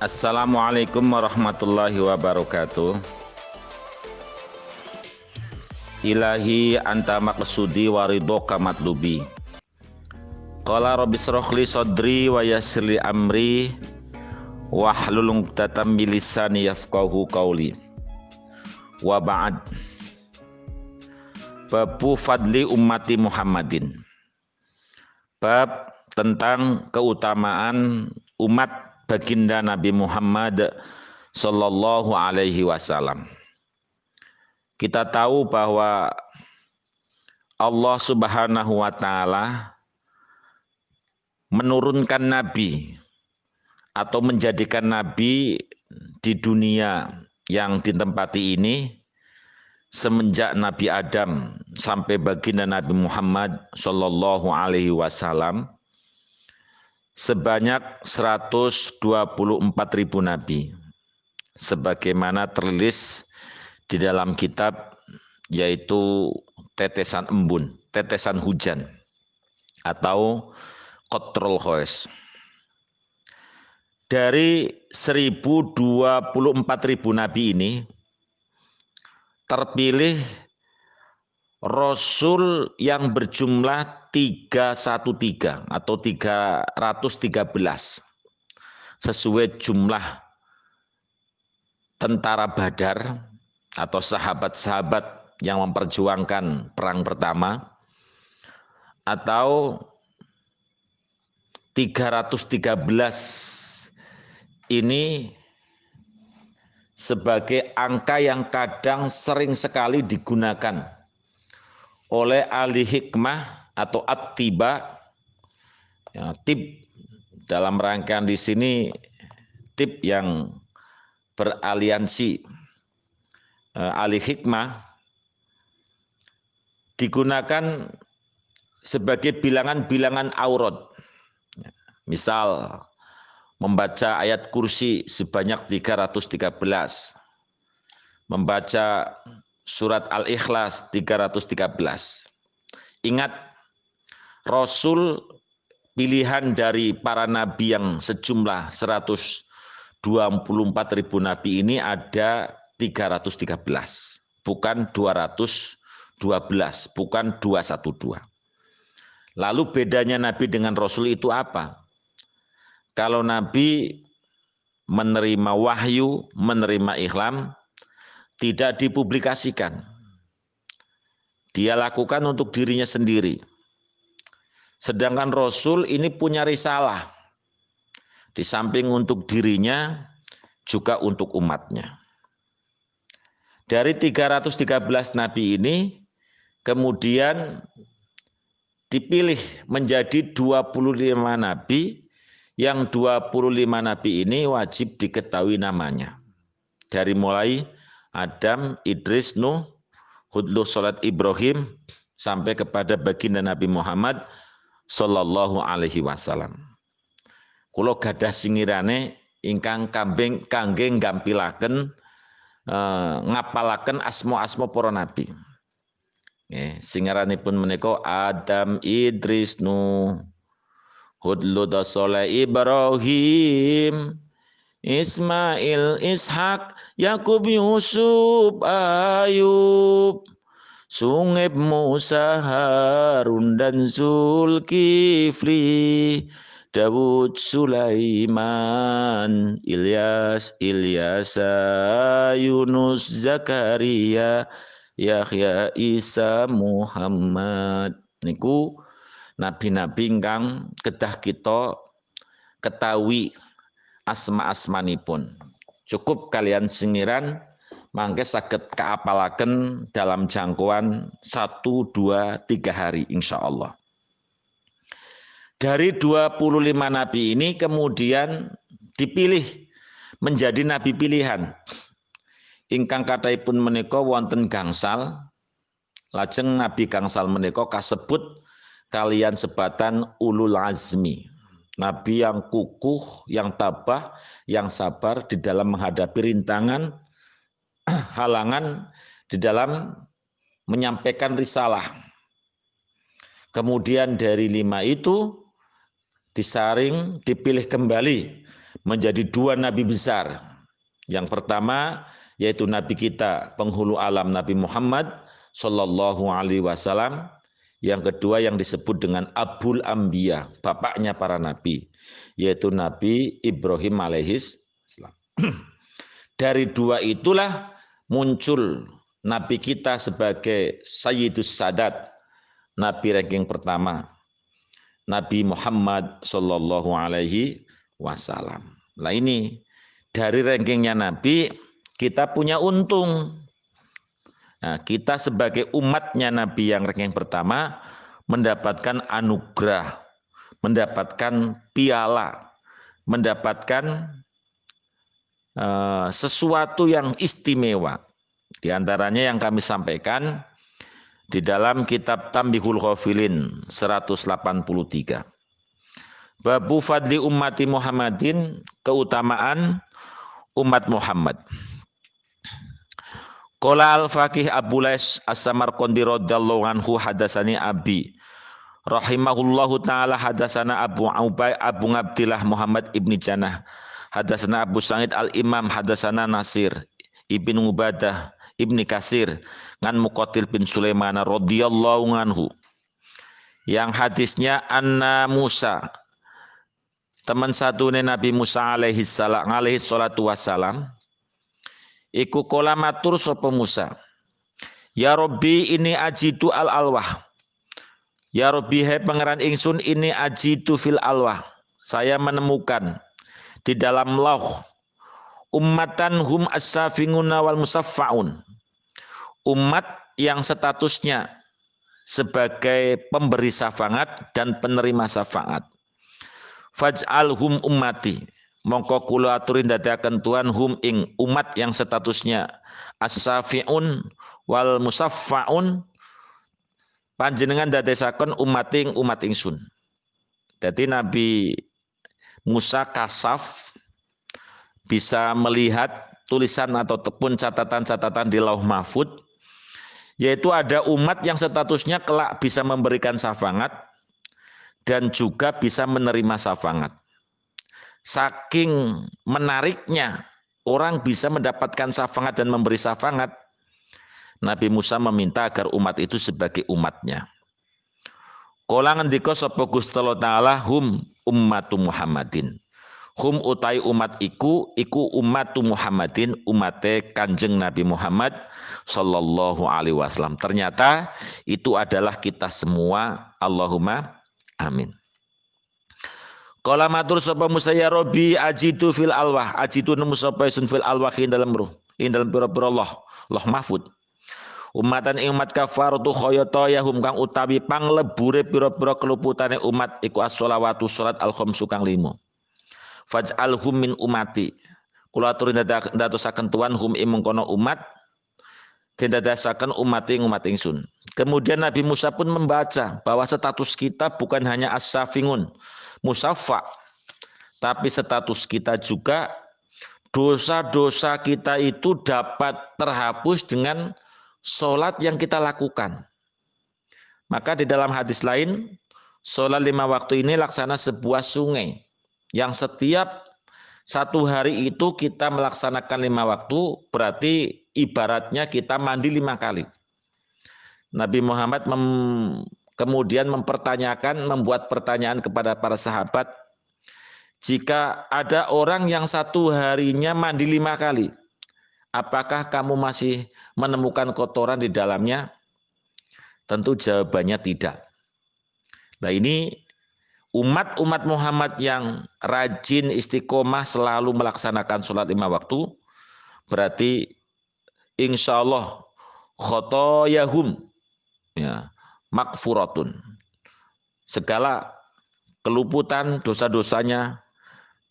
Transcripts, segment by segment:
Assalamualaikum warahmatullahi wabarakatuh. Ilahi anta maqsudi waridhoka matlubi. Qala rabbi shrahli sadri wa yassirli amri wahlul 'uqdatam min lisani yafqahu qawli. Wa ba'd. Babu fadli ummati Muhammadin. Bab tentang keutamaan umat baginda Nabi Muhammad sallallahu alaihi wasallam. Kita tahu bahwa Allah Subhanahu wa taala menurunkan nabi atau menjadikan nabi di dunia yang ditempati ini semenjak Nabi Adam sampai baginda Nabi Muhammad sallallahu alaihi wasallam sebanyak 124.000 nabi sebagaimana tertulis di dalam kitab, yaitu tetesan embun, tetesan hujan atau qatrul khois. Dari 124.000 nabi ini terpilih Rasul yang berjumlah 313 atau 313 sesuai jumlah tentara Badar atau sahabat-sahabat yang memperjuangkan perang pertama, atau 313 ini sebagai angka yang kadang sering sekali digunakan oleh ahli hikmah atau at-tiba. Ya, tip dalam rangkaian di sini tip yang beraliansi ahli hikmah digunakan sebagai bilangan-bilangan aurat. Misal membaca ayat kursi sebanyak 313, membaca surat Al-Ikhlas 313. Ingat, Rasul pilihan dari para nabi yang sejumlah 124.000 nabi ini ada 313, bukan 212, bukan 212. Lalu bedanya nabi dengan Rasul itu apa? Kalau nabi menerima wahyu, menerima ilham, tidak dipublikasikan. Dia lakukan untuk dirinya sendiri. Sedangkan Rasul ini punya risalah. Di samping untuk dirinya, juga untuk umatnya. Dari 313 nabi ini, kemudian dipilih menjadi 25 nabi, yang 25 nabi ini wajib diketahui namanya. Dari mulai Adam, Idris, Nuh, Hud, Lut, Salat, Ibrahim sampai kepada baginda Nabi Muhammad sallallahu alaihi wasallam. Kula gadah singirane ingkang kangge nggampilaken ngapalaken asma-asma para nabi. Nggih, singaranipun menika Adam, Idris, Nuh, Hud, Lut, Salat, Ibrahim, Ismail, Ishak, Yakub, Yusuf, Ayub, Sungeb, Musa, Harun, dan Zulkifli, Dawud, Sulaiman, Ilyas, Ilyasa, Yunus, Zakaria, Yahya, Isa, Muhammad. Niku nabi-nabi ingkang kedah kita ketahui asma-asmanipun. Cukup kalian singiran mangke saged kaapalaken dalam jangkauan 1, 2, 3 hari insyaallah. Dari 25 nabi ini kemudian dipilih menjadi nabi pilihan. Ingkang kathahipun menika wonten gangsal, lajeng nabi gangsal menika kasebut kalian sebatan ulul azmi. Nabi yang kukuh, yang tabah, yang sabar di dalam menghadapi rintangan, halangan di dalam menyampaikan risalah. Kemudian dari 5 itu disaring, dipilih kembali menjadi dua nabi besar. Yang pertama yaitu nabi kita penghulu alam Nabi Muhammad Shallallahu Alaihi Wasallam. Yang kedua yang disebut dengan Abul Ambiya, bapaknya para nabi, yaitu Nabi Ibrahim alaihis salam. Dari dua itulah muncul nabi kita sebagai Sayyidus Sadat, nabi ranking pertama, Nabi Muhammad Shallallahu Alaihi Wasallam. Nah ini dari rankingnya nabi kita punya untung. Nah, kita sebagai umatnya Nabi yang ranking pertama mendapatkan anugerah, mendapatkan piala, mendapatkan sesuatu yang istimewa. Di antaranya yang kami sampaikan di dalam kitab Tambihul Ghafilin 183. Babu fadli ummati Muhammadin, keutamaan umat Muhammad. Qala al-faqih Abu Lais As-Samarqandi radhiyallahu anhu hadasani abi rahimahullahu taala hadasana Abu Abdillah Muhammad ibni Janah hadasana Abu Sa'id al-Imam hadasana Nasir ibn Ubadah ibni Kasir ngan Muqatil bin Sulaiman radhiyallahu anhu, yang hadisnya anna Musa, teman satune Nabi Musa alaihi salatu wassalam, iku kola matur sapa Musa, ya Rabbi ini ajitu al alwah, ya Rabbi hai pangeran ingsun ini ajitu fil alwah, saya menemukan di dalam lauh ummatan hum as-safinguna wal musaffaun, umat yang statusnya sebagai pemberi syafaat dan penerima syafaat. Faj'alhum ummati, mongko kula aturin dadiaken Tuhan hum ing umat yang statusnya as-safiun wal musaffaun, panjenengan dadesaken umat ingsun. Jadi Nabi Musa kasaf, bisa melihat tulisan ataupun catatan-catatan di Lauh Mahfud, yaitu ada umat yang statusnya kelak bisa memberikan syafaat dan juga bisa menerima syafaat. Saking menariknya orang bisa mendapatkan syafaat dan memberi syafaat, Nabi Musa meminta agar umat itu sebagai umatnya. Kala ngendika sapa Gusti Allah Taala hum ummatu Muhammadin. Hum utai umat iku ummatu Muhammadin, umate Kanjeng Nabi Muhammad sallallahu alaihi wasallam. Ternyata itu adalah kita semua. Allahumma amin. Kala matur sapa Musa ya Rabbi ajitu fil alwah, ajitu nemu sapa sun fil alwah ing dalam ruh, ing dalam pira-pira loh mahfud. Umatan ing umat kafaratu khayata yahum kang utawi panglebure pira-pira keluputane umat iku as-shalawatu salat al-khamsu kang 5. Faj'alhum min umati, kula aturin dadosaken tuan hum ing mengkono umat, dadasaken umat ingsun. Kemudian Nabi Musa pun membaca bahwa status kita bukan hanya as-safingun musaffa, tapi status kita juga dosa-dosa kita itu dapat terhapus dengan sholat yang kita lakukan. Maka di dalam hadis lain, sholat 5 waktu ini laksana sebuah sungai yang setiap satu hari itu kita melaksanakan 5 waktu, berarti ibaratnya kita mandi 5 kali. Nabi Muhammad kemudian membuat pertanyaan kepada para sahabat, jika ada orang yang satu harinya mandi 5 kali, apakah kamu masih menemukan kotoran di dalamnya? Tentu jawabannya tidak. Nah ini umat Muhammad yang rajin istiqomah selalu melaksanakan sholat 5 waktu, berarti insya Allah khotoyahum ya, makfuratun, segala keluputan dosa-dosanya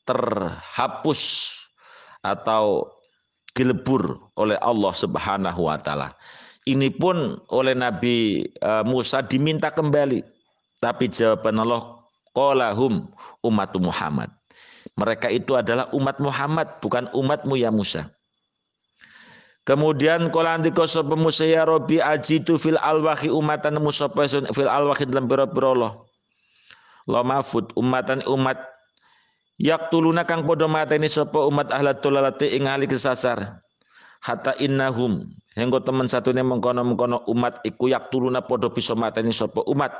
terhapus atau dilebur oleh Allah Subhanahu wa taala. Ini pun oleh Nabi Musa diminta kembali, tapi jawaban Allah qalahum ummatu Muhammad. Mereka itu adalah umat Muhammad, bukan umatmu ya Musa. Kemudian qala andika sapa Musa ya Rabbi ajitu fil alwahi umatan Musa fil alwahi dalam pira-pira Allah. La mafud umatan umat Yaktuluna kang padha mateni sapa umat ahlat dolalati ing ahli kesasar. Hatta innahum henggo temen satune mengkono-mengkono umat iku yaktuluna padha bisa mateni sapa umat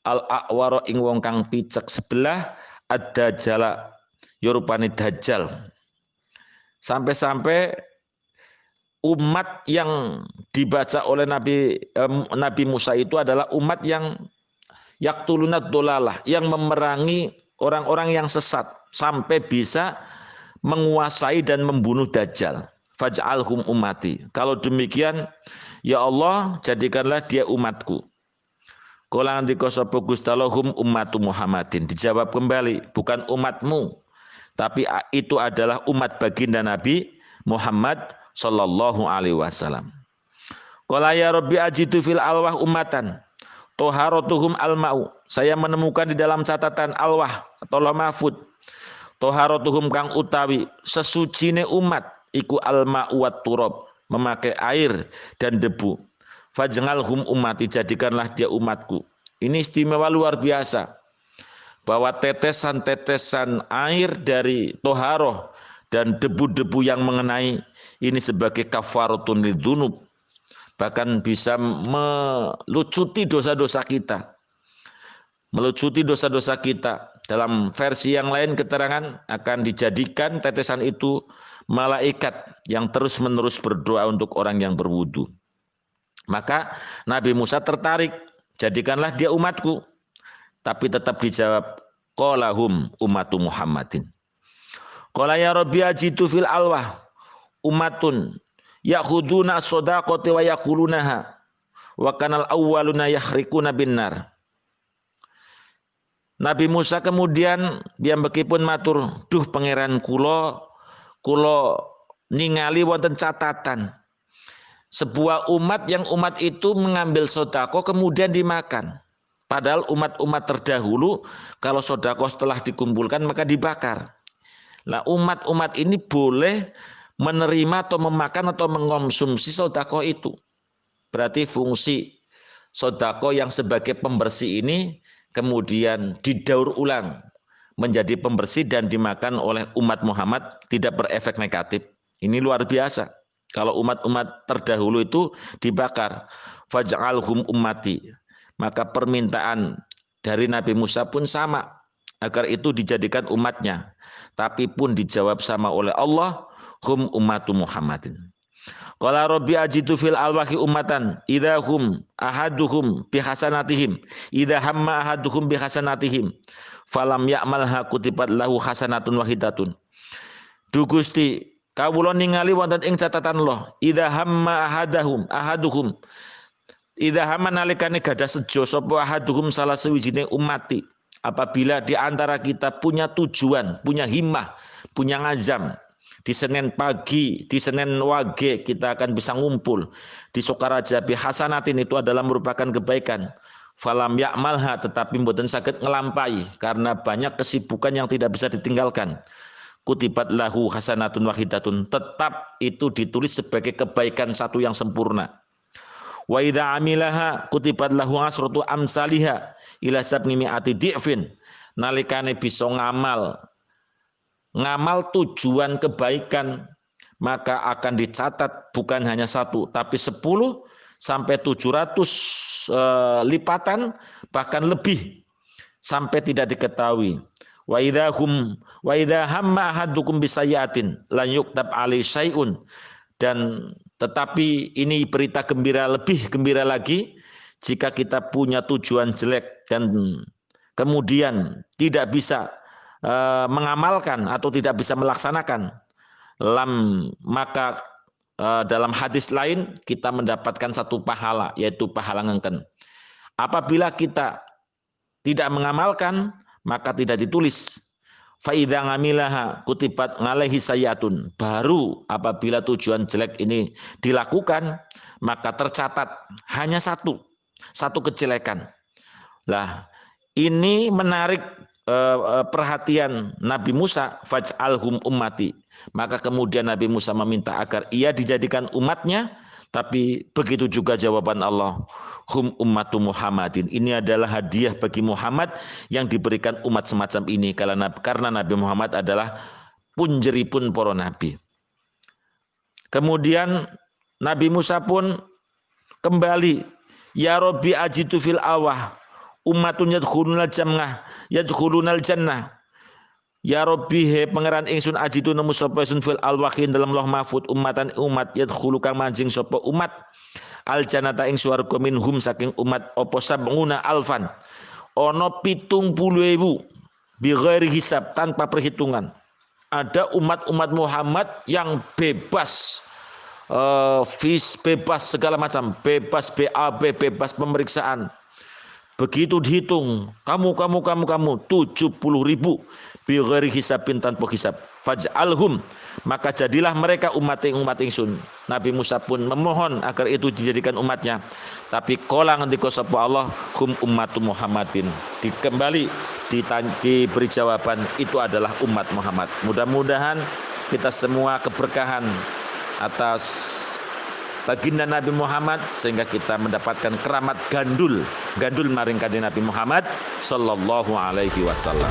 al a'wara ing wong kang picek sebelah ad-dajjal ya rupane dajjal. Sampai-sampai umat yang dibaca oleh Nabi Musa itu adalah umat yang yaktuluna dolalah, yang memerangi orang-orang yang sesat sampai bisa menguasai dan membunuh dajjal. Faj'alhum ummati. Kalau demikian, ya Allah, jadikanlah dia umatku. Qala andika sapa Gusti Allah hum ummatu Muhammadin. Dijawab kembali, bukan umatmu, tapi itu adalah umat baginda Nabi Muhammad sallallahu alaihi wasallam. Qala ya Rabbi ajidu fil alwah ummatan toharatuhum alma'u. Saya menemukan di dalam catatan alwah atau lauh mahfud toharatuhum kang utawi sesucine umat iku alma'u wat turab, memakai air dan debu. Faj'alhum ummati, jadikanlah dia umatku. Ini istimewa luar biasa, bahwa tetesan-tetesan air dari toharoh dan debu-debu yang mengenai ini sebagai kafaratun lidzunub, bahkan bisa melucuti dosa-dosa kita. Melucuti dosa-dosa kita. Dalam versi yang lain keterangan akan dijadikan tetesan itu malaikat yang terus-menerus berdoa untuk orang yang berwudu. Maka Nabi Musa tertarik, jadikanlah dia umatku. Tapi tetap dijawab, qala hum ummatu Muhammadin. Qala ya Rabbi ajitu fil alwah ummatun yakhuduna as-shadaqati wa yaqulunaha wa kanal awwaluna yahrikuna binnar. Nabi Musa kemudian piyambakipun matur, duh pangeran kula ningali wonten catatan sebuah umat yang umat itu mengambil sedekah kemudian dimakan. Padahal umat-umat terdahulu kalau sedekah setelah dikumpulkan maka dibakar. Nah, umat-umat ini boleh menerima atau memakan atau mengkonsumsi sedekah itu. Berarti fungsi sedekah yang sebagai pembersih ini kemudian didaur ulang menjadi pembersih dan dimakan oleh umat Muhammad, tidak berefek negatif. Ini luar biasa. Kalau umat-umat terdahulu itu dibakar, faj'alhum ummati. Maka permintaan dari Nabi Musa pun sama, agar itu dijadikan umatnya. Tapi pun dijawab sama oleh Allah, hum ummatu Muhammadin. Qala rabbi ajidu fil alwahi ummatan idahum ahaduhum bihasanatihim idha hamma ahaduhum bihasanatihim falam ya'malha kutibat lahu hasanatun wahidatun. Du Gusti kawula ningali wonten ing catatan Allah idha hamma ahaduhum idha hamma nalikane gadah sejo sapa ahaduhum salah sewijine umati, apabila di antara kita punya tujuan, punya himmah, punya ngazam, di Senin pagi, di Senin wage kita akan bisa ngumpul di Sokaraja bihasanatin, itu adalah merupakan kebaikan. Falam ya'malha, tetapi mboten saged ngelampai karena banyak kesibukan yang tidak bisa ditinggalkan. Kutibat lahu hasanatun wahidatun, tetap itu ditulis sebagai kebaikan satu yang sempurna. Wa idza amilaha kutibat lahu asratu amsaliha ila sab'i mi'ati di'fin. Nalikane bisa ngamal tujuan kebaikan, maka akan dicatat bukan hanya 1 tapi 10 sampai 700 lipatan, bahkan lebih sampai tidak diketahui. Wa idza hamma ahadukum bisayatin la yuktab alai syai'un. Dan tetapi ini berita gembira, lebih gembira lagi jika kita punya tujuan jelek dan kemudian tidak bisa mengamalkan atau tidak bisa melaksanakan, maka dalam hadis lain kita mendapatkan satu pahala, yaitu pahala ngengken. Apabila kita tidak mengamalkan maka tidak ditulis. Fa idza ngamilaha kutibat ngalaihi sayatun. Baru apabila tujuan jelek ini dilakukan maka tercatat hanya satu kejelekan. Lah, ini menarik perhatian Nabi Musa, faj'alhum ummati. Maka kemudian Nabi Musa meminta agar ia dijadikan umatnya, tapi begitu juga jawaban Allah, hum ummatu Muhammadin. Ini adalah hadiah bagi Muhammad yang diberikan umat semacam ini karena Nabi Muhammad adalah punjeripun para nabi. Kemudian Nabi Musa pun kembali, ya Rabbi ajitu fil awah ummatun yadkhulunal jannah yadkhulunal jannah. Ya Rabbi he pangeran ingsun ajitu nemu sapa ingsun fil alwahin dalam loh mahfud ummatan umat yadkhulu kang manjing sapa umat al jannata ing swarga minhum saking umat apa sab'una alfan ana 70.000 bi ghairi hisab tanpa perhitungan. Ada umat-umat Muhammad yang bebas bebas segala macam, bebas BAB, bebas pemeriksaan. Begitu dihitung, kamu 70.000 bi ghairi hisabin tanpa hisab. Faj'alhum, maka jadilah mereka umat ingsun. Nabi Musa pun memohon agar itu dijadikan umatnya. Tapi qala ngendika sapa Allah, hum ummatu Muhammadin. Dikembali diberi jawaban, itu adalah umat Muhammad. Mudah-mudahan kita semua keberkahan atas baginda Nabi Muhammad sehingga kita mendapatkan keramat gandul maring kanjeng Nabi Muhammad sallallahu alaihi wasallam.